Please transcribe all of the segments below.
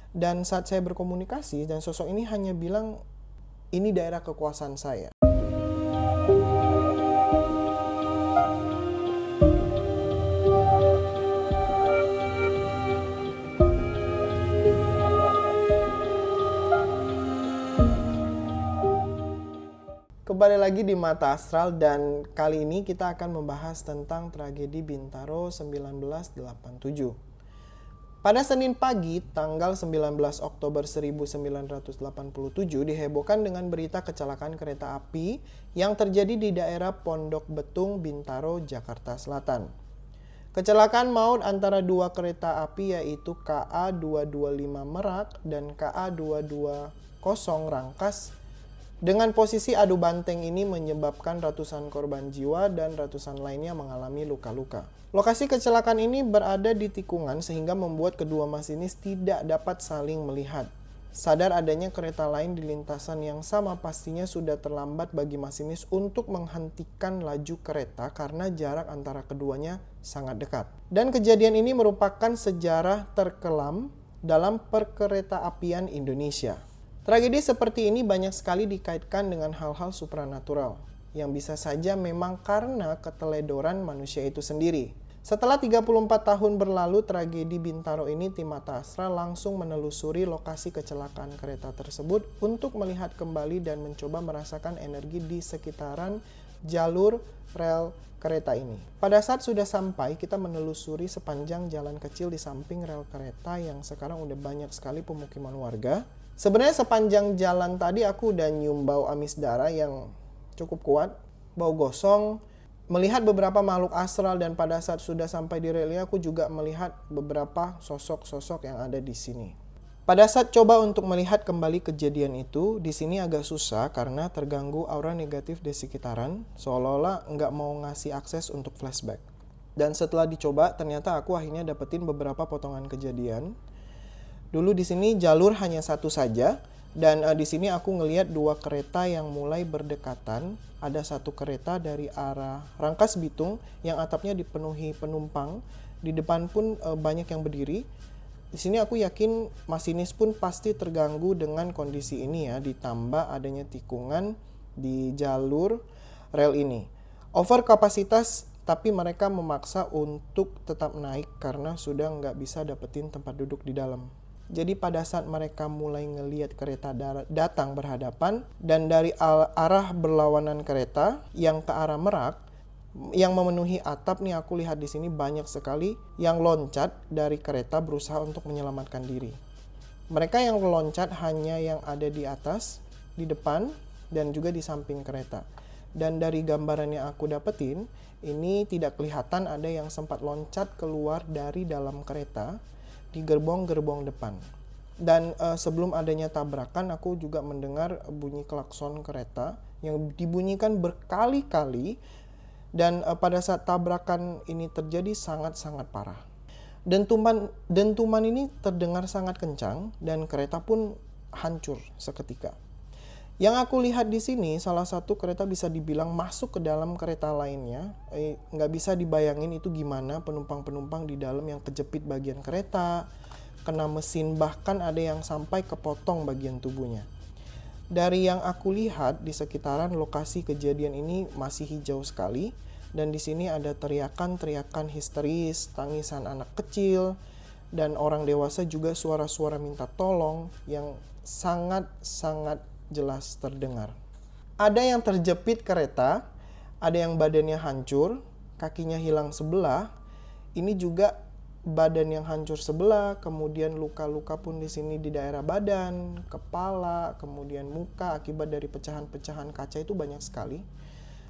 Dan saat saya berkomunikasi, dan sosok ini hanya bilang, ini daerah kekuasaan saya. Kembali lagi di Mata Astral, dan kali ini kita akan membahas tentang tragedi Bintaro 1987. Pada Senin pagi, tanggal 19 Oktober 1987 dihebohkan dengan berita kecelakaan kereta api yang terjadi di daerah Pondok Betung, Bintaro, Jakarta Selatan. Kecelakaan maut antara dua kereta api yaitu KA 225 Merak dan KA 220 Rangkas dengan posisi adu banteng ini menyebabkan ratusan korban jiwa dan ratusan lainnya mengalami luka-luka. Lokasi kecelakaan ini berada di tikungan sehingga membuat kedua masinis tidak dapat saling melihat. Sadar adanya kereta lain di lintasan yang sama, pastinya sudah terlambat bagi masinis untuk menghentikan laju kereta karena jarak antara keduanya sangat dekat. Dan kejadian ini merupakan sejarah terkelam dalam perkeretaapian Indonesia. Tragedi seperti ini banyak sekali dikaitkan dengan hal-hal supranatural yang bisa saja memang karena keteledoran manusia itu sendiri. Setelah 34 tahun berlalu tragedi Bintaro ini, tim Mata Astral langsung menelusuri lokasi kecelakaan kereta tersebut untuk melihat kembali dan mencoba merasakan energi di sekitaran jalur rel kereta ini. Pada saat sudah sampai, kita menelusuri sepanjang jalan kecil di samping rel kereta yang sekarang udah banyak sekali pemukiman warga. Sebenarnya sepanjang jalan tadi aku udah nyium bau amis darah yang cukup kuat, bau gosong, melihat beberapa makhluk astral, dan pada saat sudah sampai di relnya aku juga melihat beberapa sosok-sosok yang ada di sini. Pada saat coba untuk melihat kembali kejadian itu, di sini agak susah karena terganggu aura negatif di sekitaran, seolah-olah nggak mau ngasih akses untuk flashback. Dan setelah dicoba, ternyata aku akhirnya dapetin beberapa potongan kejadian. Dulu di sini jalur hanya satu saja, dan di sini aku ngelihat dua kereta yang mulai berdekatan. Ada satu kereta dari arah Rangkas Bitung yang atapnya dipenuhi penumpang. Di depan pun banyak yang berdiri. Di sini aku yakin masinis pun pasti terganggu dengan kondisi ini ya, ditambah adanya tikungan di jalur rel ini. Over kapasitas, tapi mereka memaksa untuk tetap naik karena sudah nggak bisa dapetin tempat duduk di dalam. Jadi pada saat mereka mulai ngelihat kereta datang berhadapan, dan dari arah berlawanan kereta yang ke arah Merak yang memenuhi atap nih, aku lihat di sini banyak sekali yang loncat dari kereta berusaha untuk menyelamatkan diri. Mereka yang loncat hanya yang ada di atas, di depan, dan juga di samping kereta. Dan dari gambaran yang aku dapetin, ini tidak kelihatan ada yang sempat loncat keluar dari dalam kereta di gerbong-gerbong depan. Dan sebelum adanya tabrakan, aku juga mendengar bunyi klakson kereta yang dibunyikan berkali-kali, dan pada saat tabrakan ini terjadi sangat-sangat parah. Dentuman ini terdengar sangat kencang dan kereta pun hancur seketika. Yang aku lihat di sini, salah satu kereta bisa dibilang masuk ke dalam kereta lainnya. Nggak bisa dibayangin itu gimana penumpang-penumpang di dalam yang kejepit bagian kereta, kena mesin, bahkan ada yang sampai kepotong bagian tubuhnya. Dari yang aku lihat di sekitaran lokasi kejadian ini masih hijau sekali, dan di sini ada teriakan-teriakan histeris, tangisan anak kecil, dan orang dewasa juga suara-suara minta tolong yang sangat-sangat jelas terdengar. Ada yang terjepit kereta, ada yang badannya hancur, kakinya hilang sebelah. Ini juga badan yang hancur sebelah, kemudian luka-luka pun di sini di daerah badan, kepala, kemudian muka akibat dari pecahan-pecahan kaca itu banyak sekali.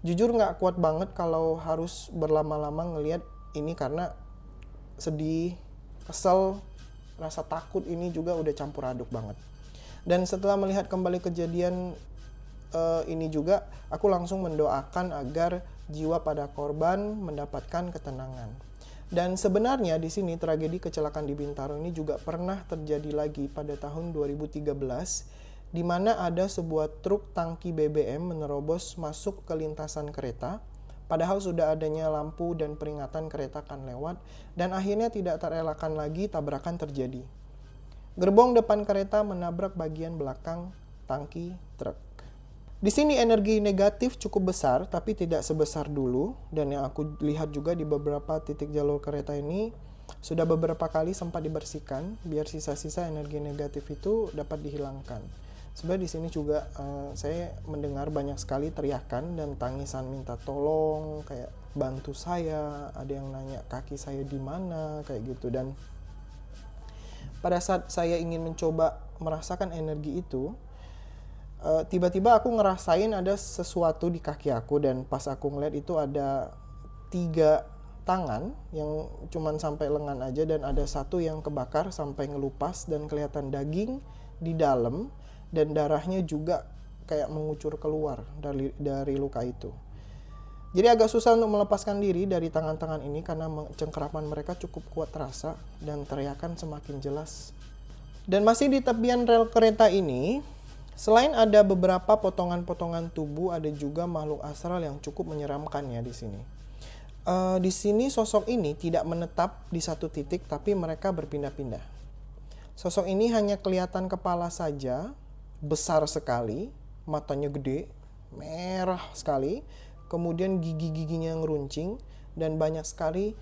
Jujur nggak kuat banget kalau harus berlama-lama ngelihat ini karena sedih, kesel, rasa takut ini juga udah campur aduk banget. Dan setelah melihat kembali kejadian ini juga, aku langsung mendoakan agar jiwa pada korban mendapatkan ketenangan. Dan sebenarnya di sini tragedi kecelakaan di Bintaro ini juga pernah terjadi lagi pada tahun 2013, di mana ada sebuah truk tangki BBM menerobos masuk ke lintasan kereta, padahal sudah adanya lampu dan peringatan kereta akan lewat, dan akhirnya tidak terelakkan lagi tabrakan terjadi. Gerbong depan kereta menabrak bagian belakang tangki truk. Di sini energi negatif cukup besar, tapi tidak sebesar dulu. Dan yang aku lihat juga di beberapa titik jalur kereta ini, sudah beberapa kali sempat dibersihkan, biar sisa-sisa energi negatif itu dapat dihilangkan. Sebenarnya di sini juga saya mendengar banyak sekali teriakan dan tangisan minta tolong, kayak bantu saya, ada yang nanya kaki saya di mana, kayak gitu. Dan pada saat saya ingin mencoba merasakan energi itu, tiba-tiba aku ngerasain ada sesuatu di kaki aku, dan pas aku ngeliat itu ada 3 tangan yang cuman sampai lengan aja, dan ada satu yang kebakar sampai ngelupas dan kelihatan daging di dalam, dan darahnya juga kayak mengucur keluar dari luka itu. Jadi agak susah untuk melepaskan diri dari tangan-tangan ini karena cengkeraman mereka cukup kuat terasa dan teriakan semakin jelas. Dan masih di tepian rel kereta ini, selain ada beberapa potongan-potongan tubuh, ada juga makhluk astral yang cukup menyeramkan ya di sini. Di sini sosok ini tidak menetap di satu titik, tapi mereka berpindah-pindah. Sosok ini hanya kelihatan kepala saja, besar sekali, matanya gede, merah sekali, kemudian gigi-giginya ngeruncing, dan banyak sekali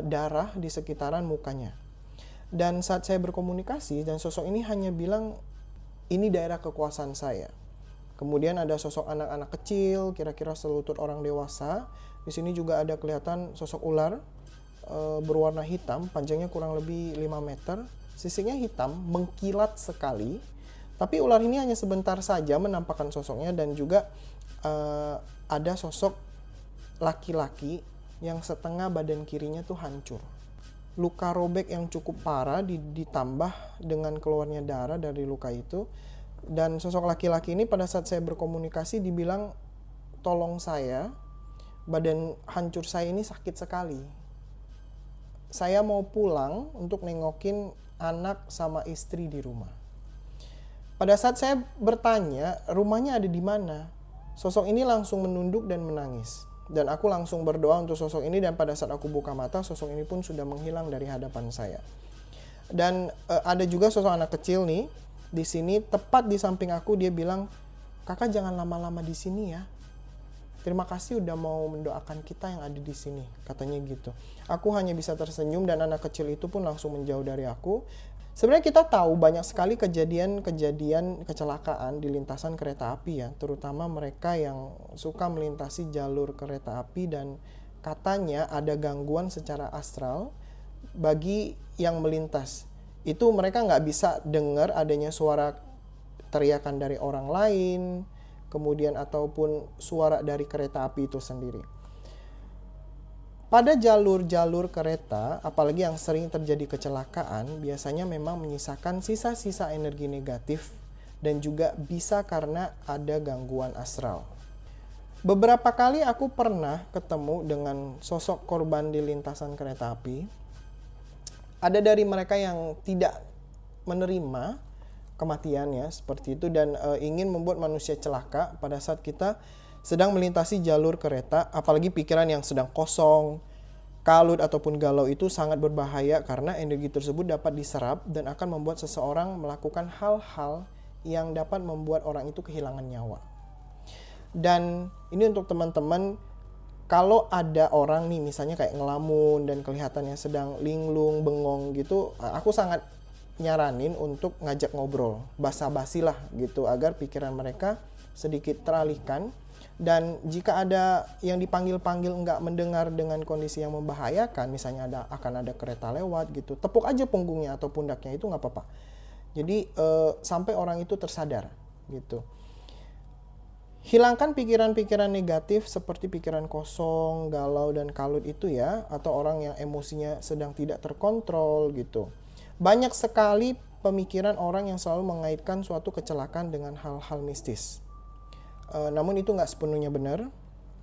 darah di sekitaran mukanya. Dan saat saya berkomunikasi, dan sosok ini hanya bilang, ini daerah kekuasaan saya. Kemudian ada sosok anak-anak kecil, kira-kira selutut orang dewasa. Di sini juga ada kelihatan sosok ular berwarna hitam, panjangnya kurang lebih 5 meter. Sisinya hitam, mengkilat sekali. Tapi ular ini hanya sebentar saja menampakkan sosoknya, dan juga ada sosok laki-laki yang setengah badan kirinya tuh hancur. Luka robek yang cukup parah ditambah dengan keluarnya darah dari luka itu. Dan sosok laki-laki ini pada saat saya berkomunikasi dibilang, tolong saya, badan hancur saya ini sakit sekali. Saya mau pulang untuk nengokin anak sama istri di rumah. Pada saat saya bertanya, rumahnya ada di mana? Sosok ini langsung menunduk dan menangis. Dan aku langsung berdoa untuk sosok ini, dan pada saat aku buka mata, sosok ini pun sudah menghilang dari hadapan saya. Dan ada juga sosok anak kecil nih di sini, tepat di samping aku. Dia bilang, kakak jangan lama-lama di sini ya. Terima kasih udah mau mendoakan kita yang ada di sini, katanya gitu. Aku hanya bisa tersenyum, dan anak kecil itu pun langsung menjauh dari aku. Sebenarnya kita tahu banyak sekali kejadian kecelakaan di lintasan kereta api ya, terutama mereka yang suka melintasi jalur kereta api, dan katanya ada gangguan secara astral bagi yang melintas. Itu mereka nggak bisa dengar adanya suara teriakan dari orang lain, kemudian ataupun suara dari kereta api itu sendiri. Pada jalur-jalur kereta, apalagi yang sering terjadi kecelakaan, biasanya memang menyisakan sisa-sisa energi negatif, dan juga bisa karena ada gangguan astral. Beberapa kali aku pernah ketemu dengan sosok korban di lintasan kereta api. Ada dari mereka yang tidak menerima kematian ya, seperti itu, dan ingin membuat manusia celaka pada saat kita sedang melintasi jalur kereta. Apalagi pikiran yang sedang kosong, kalut ataupun galau itu sangat berbahaya, karena energi tersebut dapat diserap dan akan membuat seseorang melakukan hal-hal yang dapat membuat orang itu kehilangan nyawa. Dan ini untuk teman-teman, kalau ada orang nih misalnya kayak ngelamun dan kelihatannya sedang linglung, bengong gitu, aku sangat nyaranin untuk ngajak ngobrol, basa-basi lah gitu, agar pikiran mereka sedikit teralihkan. Dan jika ada yang dipanggil-panggil nggak mendengar dengan kondisi yang membahayakan, misalnya akan ada kereta lewat gitu, tepuk aja punggungnya atau pundaknya, itu nggak apa-apa. Jadi sampai orang itu tersadar gitu. Hilangkan pikiran-pikiran negatif seperti pikiran kosong, galau, dan kalut itu ya, atau orang yang emosinya sedang tidak terkontrol gitu. Banyak sekali pemikiran orang yang selalu mengaitkan suatu kecelakaan dengan hal-hal mistis. Namun itu nggak sepenuhnya benar.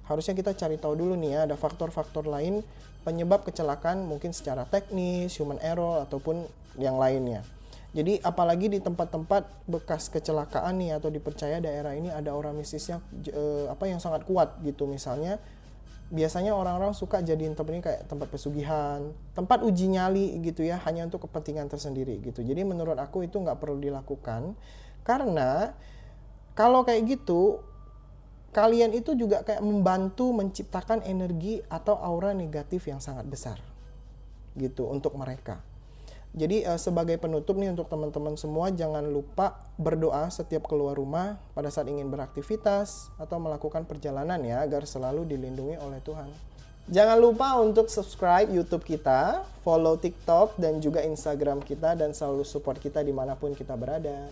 Harusnya kita cari tahu dulu nih ya, ada faktor-faktor lain penyebab kecelakaan, mungkin secara teknis, human error, ataupun yang lainnya. Jadi apalagi di tempat-tempat bekas kecelakaan nih, atau dipercaya daerah ini ada aura mistisnya yang sangat kuat gitu. Misalnya biasanya orang-orang suka jadiin tempat ini kayak tempat pesugihan, tempat uji nyali gitu ya, hanya untuk kepentingan tersendiri gitu. Jadi menurut aku itu nggak perlu dilakukan, karena kalau kayak gitu kalian itu juga kayak membantu menciptakan energi atau aura negatif yang sangat besar gitu untuk mereka. Jadi sebagai penutup nih untuk teman-teman semua, jangan lupa berdoa setiap keluar rumah pada saat ingin beraktivitas atau melakukan perjalanan ya, agar selalu dilindungi oleh Tuhan. Jangan lupa untuk subscribe YouTube kita, follow TikTok dan juga Instagram kita, dan selalu support kita dimanapun kita berada.